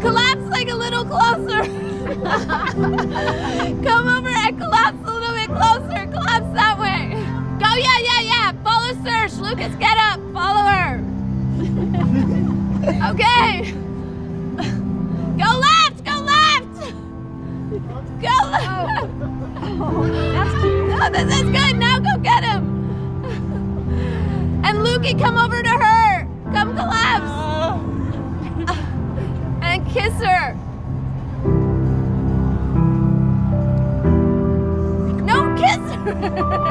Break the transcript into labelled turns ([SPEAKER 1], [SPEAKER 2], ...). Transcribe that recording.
[SPEAKER 1] Collapse like a little closer. Come over and collapse a little bit closer. Collapse that way. Go, yeah. Follow Serge. Lucas, get up. Follow her. Okay. Go left. Go left.
[SPEAKER 2] That's cute.
[SPEAKER 1] Oh, this is good. Now go get him. And Lukey, come over to her. Come collapse. And kiss her. No, kiss her.